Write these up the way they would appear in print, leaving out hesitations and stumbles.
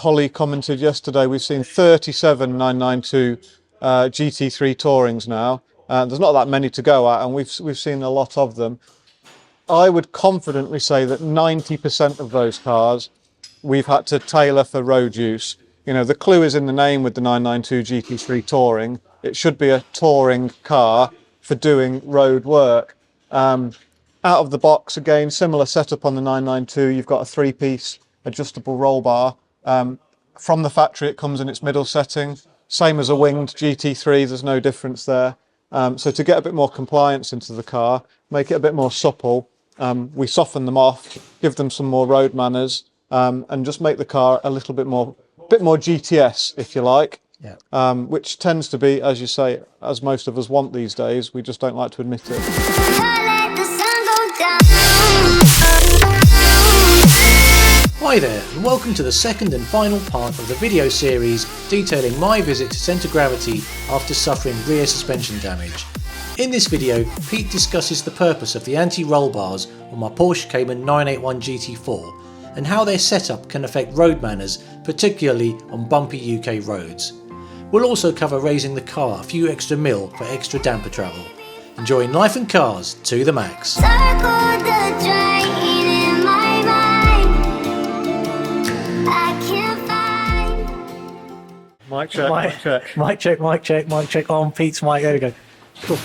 Holly commented yesterday, we've seen 37 992 GT3 Tourings now. There's not that many to go at, and we've seen a lot of them. I would confidently say that 90% of those cars we've had to tailor for road use. You know, the clue is in the name with the 992 GT3 Touring. It should be a touring car for doing road work. Out of the box, again, similar setup on the 992. You've got a three-piece adjustable roll bar. From the factory, it comes in its middle setting. Same as a winged GT3, there's no difference there. So to get a bit more compliance into the car, make it a bit more supple, we soften them off, give them some more road manners, and just make the car a little bit more GTS, if you like. Yeah. Which tends to be, as you say, as most of us want these days. We just don't like to admit it. Hi there, and welcome to the second and final part of the video series detailing my visit to centre gravity after suffering rear suspension damage. In this video, Pete discusses the purpose of the anti-roll bars on my Porsche Cayman 981 GT4 and how their setup can affect road manners, particularly on bumpy UK roads. We'll also cover raising the car a few extra mil for extra damper travel. Enjoying life and cars to the max. Mic check, mic check. Mic check, mic check, mic check on Pete's mic. There we go. Cool.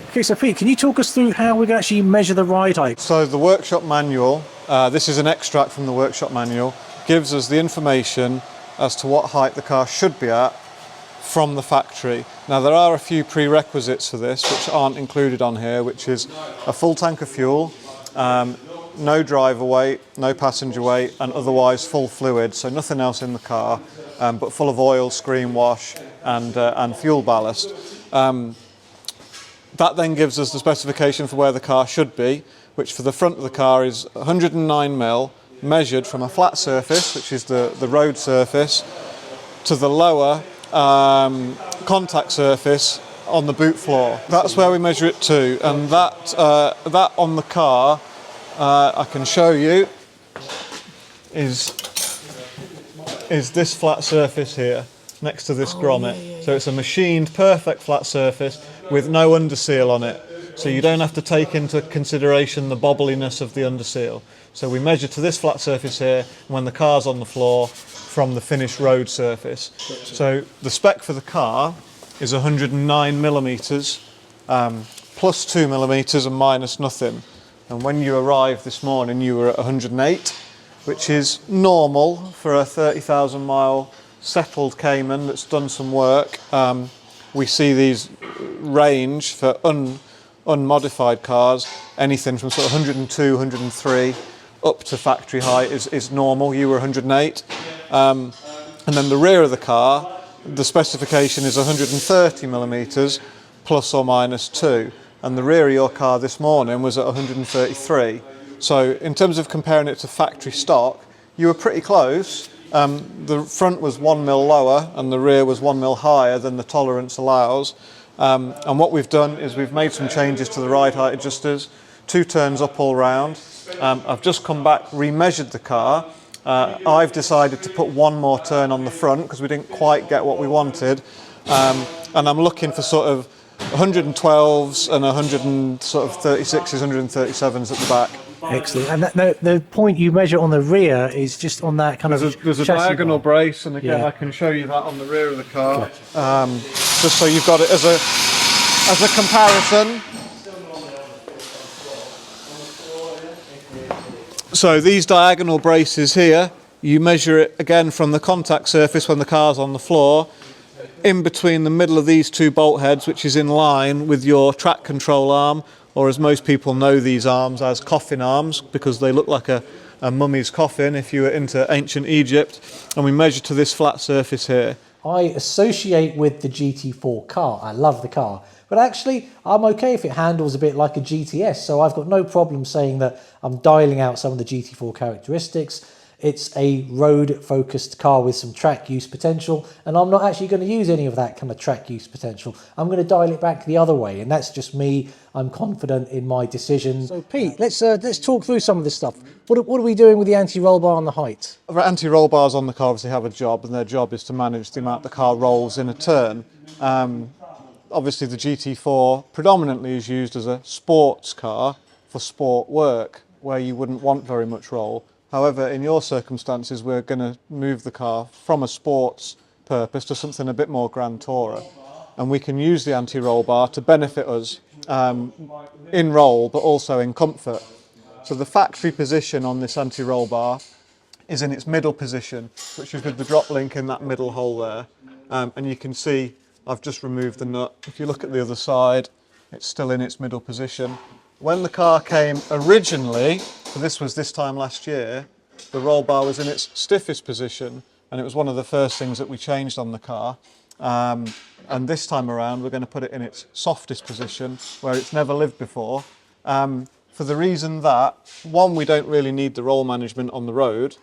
Okay, so Pete, can you talk us through how we can actually measure the ride height? So the workshop manual, this is an extract from the workshop manual, gives us the information as to what height the car should be at from the factory. Now there are a few prerequisites for this which aren't included on here, which is a full tank of fuel, no driver weight, no passenger weight, and otherwise full fluid, so nothing else in the car, but full of oil, screen wash, and fuel ballast. That then gives us the specification for where the car should be, which for the front of the car is 109mm, measured from a flat surface, which is the road surface, to the lower contact surface on the boot floor. That's where we measure it to, and that on the car, I can show you, is this flat surface here next to this grommet. So it's a machined perfect flat surface with no underseal on it, so you don't have to take into consideration the bobbliness of the underseal. So we measure to this flat surface here when the car's on the floor from the finished road surface. So the spec for the car is 109mm, plus 2mm and minus nothing. And when you arrived this morning, you were at 108, which is normal for a 30,000 mile settled Cayman that's done some work. We see these range for unmodified cars, anything from sort of 102, 103 up to factory height is normal. You were 108. And then the rear of the car, the specification is 130mm plus or minus 2. And the rear of your car this morning was at 133. So in terms of comparing it to factory stock, you were pretty close. The front was 1mm lower and the rear was 1mm higher than the tolerance allows. And what we've done is we've made some changes to the ride height adjusters, 2 turns up all round. I've just come back, remeasured the car. I've decided to put one more turn on the front because we didn't quite get what we wanted. And I'm looking for sort of 112s and 136s, 137s at the back. Excellent. And the point you measure on the rear is just on that kind there's a diagonal brace, and again, I can show you that on the rear of the car, just so you've got it as a comparison. So these diagonal braces here, you measure it again from the contact surface when the car's on the floor, in between the middle of these 2 bolt heads, which is in line with your track control arm, or as most people know these arms as coffin arms, because they look like a mummy's coffin if you were into ancient Egypt. And we measure to this flat surface here. I associate with the GT4 car. I love the car. But actually, I'm okay if it handles a bit like a GTS, so I've got no problem saying that I'm dialing out some of the GT4 characteristics. it's a road-focused car with some track use potential, and I'm not actually going to use any of that kind of track use potential. I'm going to dial it back the other way, and that's just me. I'm confident in my decision. So Pete, let's talk through some of this stuff. What are we doing with the anti-roll bar on the height? Anti-roll bars on the car obviously have a job, and their job is to manage the amount the car rolls in a turn. Obviously the GT4 predominantly is used as a sports car for sport work, where you wouldn't want very much roll. However, in your circumstances, we're going to move the car from a sports purpose to something a bit more grand tourer, and we can use the anti-roll bar to benefit us in roll, but also in comfort. So the factory position on this anti-roll bar is in its middle position, which is with the drop link in that middle hole there, and you can see I've just removed the nut. If you look at the other side, it's still in its middle position. When the car came originally, so this was this time last year, the roll bar was in its stiffest position, and it was one of the first things that we changed on the car. And this time around, we're going to put it in its softest position, where it's never lived before, for the reason that, one, we don't really need the roll management on the road.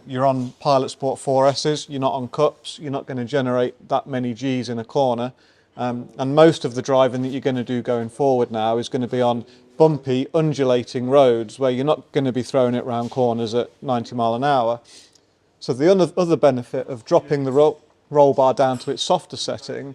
You're on Pilot Sport 4Ss, you're not on cups, you're not going to generate that many Gs in a corner. And most of the driving that you're going to do going forward now is going to be on bumpy, undulating roads where you're not going to be throwing it round corners at 90 mile an hour. So the other benefit of dropping the roll bar down to its softer setting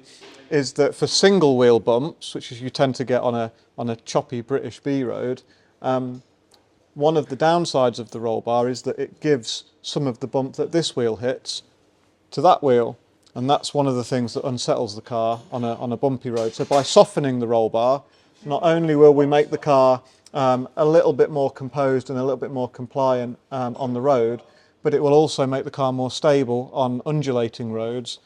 is that for single wheel bumps, which is you tend to get on a choppy British B road, one of the downsides of the roll bar is that it gives some of the bump that this wheel hits to that wheel, and that's one of the things that unsettles the car on a bumpy road. So by softening the roll bar, not only will we make the car a little bit more composed and a little bit more compliant on the road, but it will also make the car more stable on undulating roads,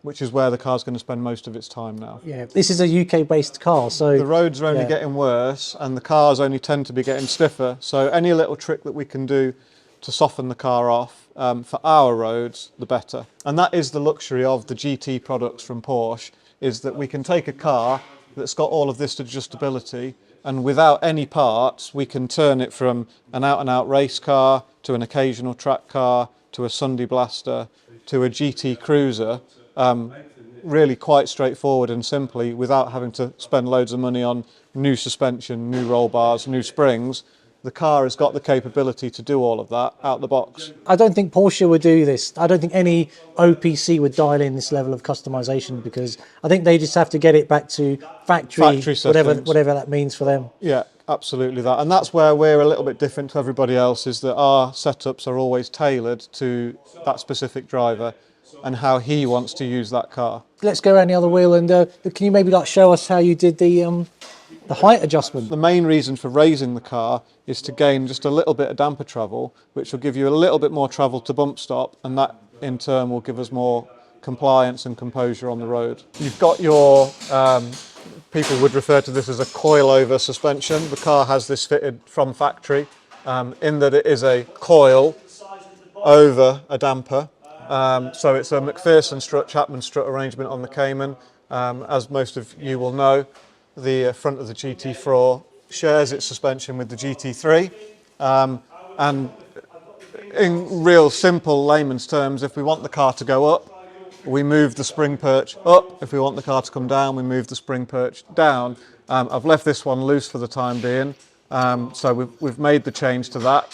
which is where the car's going to spend most of its time now. Yeah, this is a UK-based car, so the roads are only getting worse, and the cars only tend to be getting stiffer. So any little trick that we can do to soften the car off for our roads, the better. And that is the luxury of the GT products from Porsche, is that we can take a car that's got all of this adjustability, and without any parts, we can turn it from an out-and-out race car to an occasional track car to a Sunday blaster to a GT cruiser, really quite straightforward and simply, without having to spend loads of money on new suspension, new roll bars, new springs. The car has got the capability to do all of that out the box. I don't think Porsche would do this. I don't think any OPC would dial in this level of customization, because I think they just have to get it back to factory whatever that means for them. Yeah, absolutely that. And that's where we're a little bit different to everybody else, is that our setups are always tailored to that specific driver and how he wants to use that car. Let's go around the other wheel, and can you maybe show us how you did the height adjustment? The main reason for raising the car is to gain just a little bit of damper travel, which will give you a little bit more travel to bump stop, and that in turn will give us more compliance and composure on the road. You've got your, people would refer to this as a coil-over suspension. The car has this fitted from factory, in that it is a coil over a damper. So it's a McPherson strut, Chapman strut arrangement on the Cayman. As most of you will know, the front of the GT4 shares its suspension with the GT3, and in real simple layman's terms, if we want the car to go up, we move the spring perch up. If we want the car to come down, we move the spring perch down. I've left this one loose for the time being, so we've made the change to that.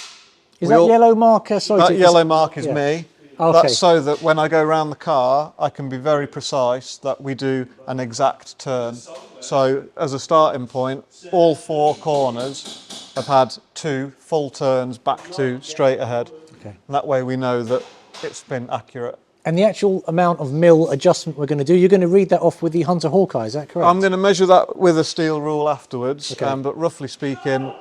Is that yellow marker? Sorry, that yellow mark is me. Okay. That's so that when I go around the car, I can be very precise that we do an exact turn. So as a starting point, all four corners have had 2 full turns back to straight ahead. Okay. And that way we know that it's been accurate. And the actual amount of mil adjustment we're going to do, you're going to read that off with the Hunter Hawkeye, is that correct? I'm going to measure that with a steel rule afterwards, okay. But roughly speaking,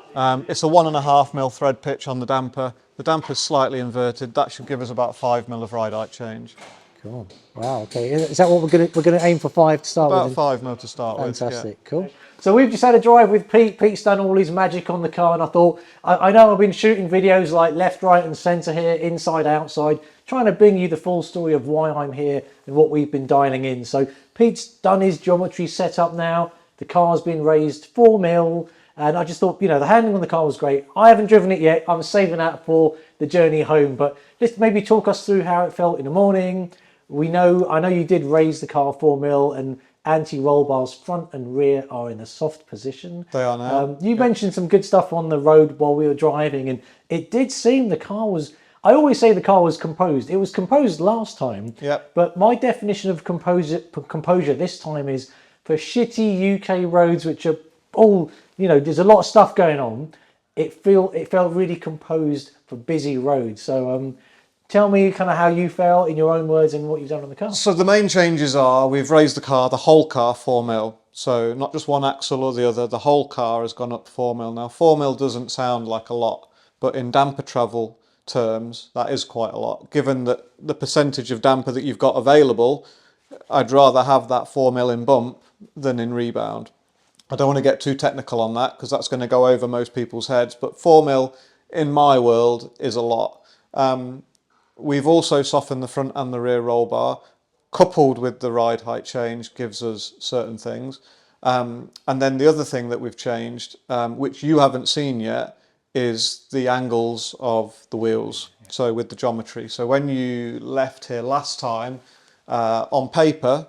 it's a 1.5 mil thread pitch on the damper. The damper's slightly inverted. That should give us about 5 mil of ride height change. Cool. Wow. Okay. Is that what we're going to aim for? 5 to start about with? About 5 mil to start with. Fantastic. Yeah. Cool. So we've just had a drive with Pete. Pete's done all his magic on the car, and I thought, I know I've been shooting videos like left, right, and centre here, inside, outside, trying to bring you the full story of why I'm here and what we've been dialing in. So Pete's done his geometry setup now. The car's been raised 4 mil. And I just thought, the handling on the car was great. I haven't driven it yet. I'm saving that for the journey home. But let's maybe talk us through how it felt in the morning. I know you did raise the car 4mm, and anti-roll bars front and rear are in a soft position. They are now. You mentioned some good stuff on the road while we were driving, and it did seem the car was, I always say the car was composed. It was composed last time, Yep. but my definition of composure this time is for shitty UK roads, which are all, there's a lot of stuff going on. It felt really composed for busy roads. So tell me kind of how you felt in your own words and what you've done on the car. So the main changes are we've raised the whole car 4mm. So not just one axle or the other, the whole car has gone up 4mm. Now 4mm doesn't sound like a lot, but in damper travel terms, that is quite a lot. Given that the percentage of damper that you've got available, I'd rather have that 4mm in bump than in rebound. I don't want to get too technical on that because that's going to go over most people's heads, but 4mm in my world is a lot. We've also softened the front and the rear roll bar, coupled with the ride height change gives us certain things. And then the other thing that we've changed, which you haven't seen yet, is the angles of the wheels. So with the geometry. So when you left here last time, on paper,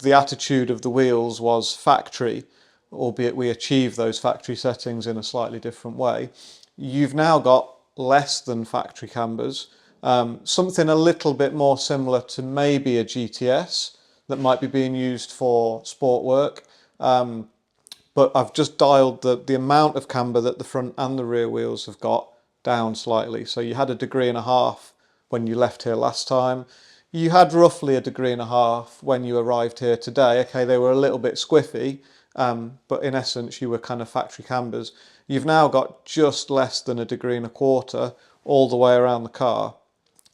the attitude of the wheels was factory, albeit we achieved those factory settings in a slightly different way. You've now got less than factory cambers. Something a little bit more similar to maybe a GTS that might be being used for sport work. But I've just dialed the amount of camber that the front and the rear wheels have got down slightly. So you had 1.5 degrees when you left here last time. You had roughly 1.5 degrees when you arrived here today. Okay, they were a little bit squiffy, but in essence you were kind of factory cambers. You've now got just less than 1.25 degrees all the way around the car.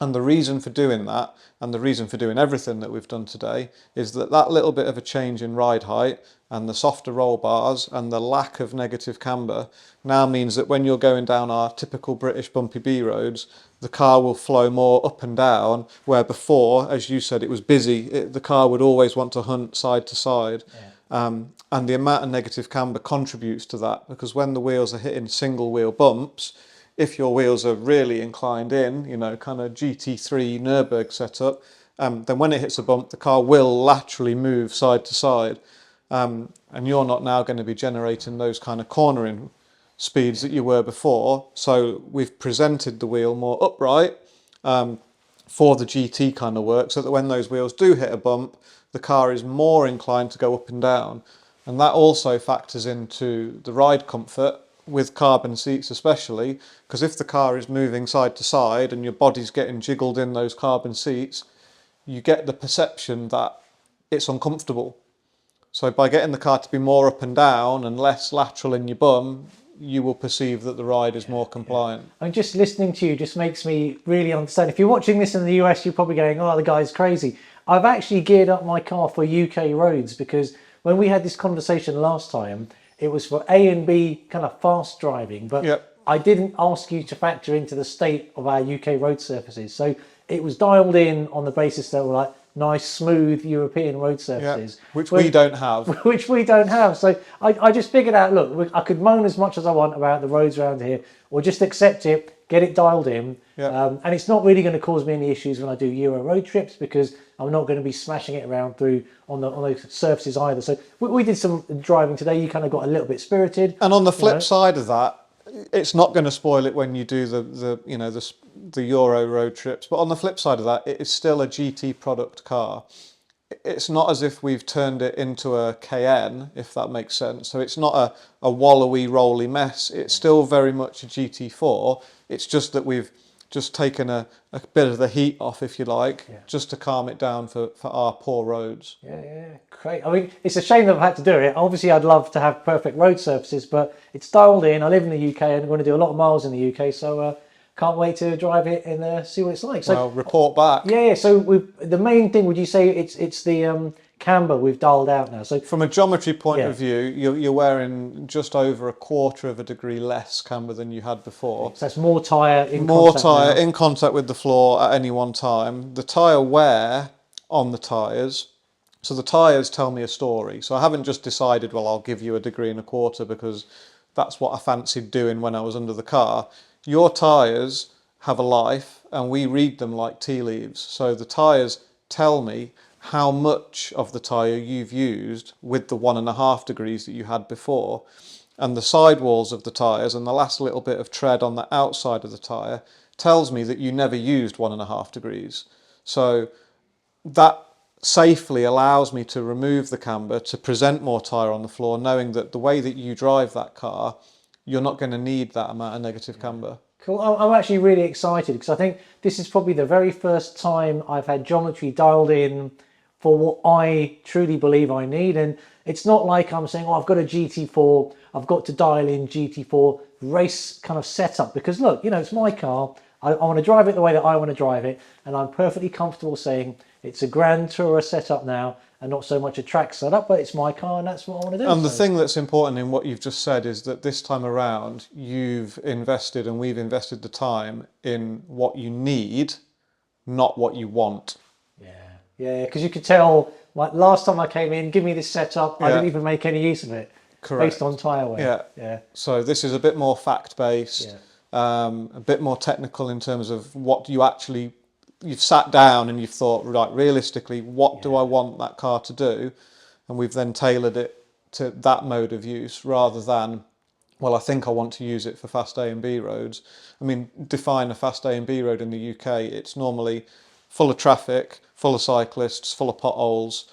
And the reason for doing that, and the reason for doing everything that we've done today, is that little bit of a change in ride height and the softer roll bars and the lack of negative camber now means that when you're going down our typical British bumpy B roads, the car will flow more up and down, where before, as you said, it was busy. The car would always want to hunt side to side. Yeah. And the amount of negative camber contributes to that, because when the wheels are hitting single wheel bumps, if your wheels are really inclined in, kind of GT3 Nürburgring setup, then when it hits a bump, the car will laterally move side to side. And you're not now going to be generating those kind of cornering speeds that you were before. So we've presented the wheel more upright for the GT kind of work, so that when those wheels do hit a bump, the car is more inclined to go up and down. And that also factors into the ride comfort, with carbon seats especially, because if the car is moving side to side and your body's getting jiggled in those carbon seats, you get the perception that it's uncomfortable. So by getting the car to be more up and down and less lateral in your bum, you will perceive that the ride is more compliant. I mean, just listening to you just makes me really understand. If you're watching this in the US, you're probably going, oh, the guy's crazy. I've actually geared up my car for UK roads, because when we had this conversation last time, it was for A and B kind of fast driving, but Yep. I didn't ask you to factor into the state of our UK road surfaces. So it was dialed in on the basis that were like nice, smooth European road surfaces. Yep. Which we don't have. Which we don't have. So I just figured out, look, I could moan as much as I want about the roads around here, or just accept it, get it dialed in. Yep. And it's not really going to cause me any issues when I do Euro road trips, because I'm not going to be smashing it around on those surfaces either. So we did some driving today. You kind of got a little bit spirited. And on the flip side of that, it's not going to spoil it when you do the Euro road trips. But on the flip side of that, it is still a GT product car. It's not as if we've turned it into a Cayenne, if that makes sense. So it's not a wallowy, rolly mess. It's still very much a GT4. It's just that we've just taken a bit of the heat off, if you like, just to calm it down for our poor roads. Yeah, great. I mean, it's a shame that I've had to do it. Obviously, I'd love to have perfect road surfaces, but it's dialed in. I live in the UK and I'm going to do a lot of miles in the UK, so can't wait to drive it and see what it's like. So, well, report back. Yeah. So the main thing, would you say it's the camber we've dialed out now? So from a geometry point of view, you're wearing just over 1/4 degree less camber than you had before. So that's more tyre in contact with the floor at any one time. The tyre wear on the tyres. So the tyres tell me a story. So I haven't just decided, well, I'll give you 1.25 degrees because that's what I fancied doing when I was under the car. Your tyres have a life, and we read them like tea leaves. So the tyres tell me how much of the tyre you've used with the 1.5 degrees that you had before, and the sidewalls of the tyres and the last little bit of tread on the outside of the tyre tells me that you never used 1.5 degrees. So that safely allows me to remove the camber, to present more tyre on the floor, knowing that the way that you drive that car, you're not going to need that amount of negative camber. Cool. I'm actually really excited because I think this is probably the very first time I've had geometry dialed in for what I truly believe I need. And it's not like I'm saying, oh, I've got a GT4, I've got to dial in GT4 race kind of setup, because look, you know, it's my car. I want to drive it the way that I want to drive it, and I'm perfectly comfortable saying it's a Grand Tourer setup now and not so much a track setup, but it's my car and that's what I want to do. And the thing that's important in what you've just said is that this time around you've invested, and we've invested the time in what you need, not what you want. Yeah, because you could tell, like last time I came in, give me this setup, I didn't even make any use of it. Correct. Based on tyre wear. Yeah. So this is a bit more fact-based, a bit more technical in terms of what you actually, you've sat down and you've thought, right, realistically, what do I want that car to do? And we've then tailored it to that mode of use rather than, well, I think I want to use it for fast A and B roads. I mean, define a fast A and B road in the UK. It's normally full of traffic, full of cyclists, full of potholes.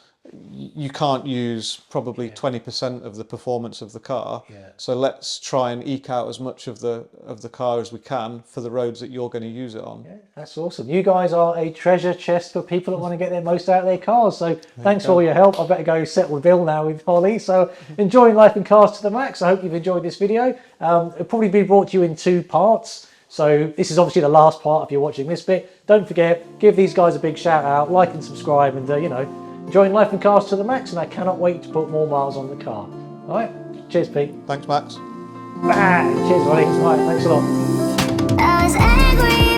You can't use probably 20% of the performance of the car. So let's try and eke out as much of the car as we can for the roads that you're going to use it on. That's awesome. You guys are a treasure chest for people that want to get their most out of their cars. So thanks for all your help. I better go settle the bill now with Holly. So enjoying life in cars to the max. I hope you've enjoyed this video. It'll probably be brought to you in 2 parts. So this is obviously the last part if you're watching this bit. Don't forget, give these guys a big shout out, like and subscribe, and you know, enjoying life in cars to the max, and I cannot wait to put more miles on the car. All right, cheers, Pete. Thanks, Max. Cheers, Ronnie. All right, thanks a lot. I was angry.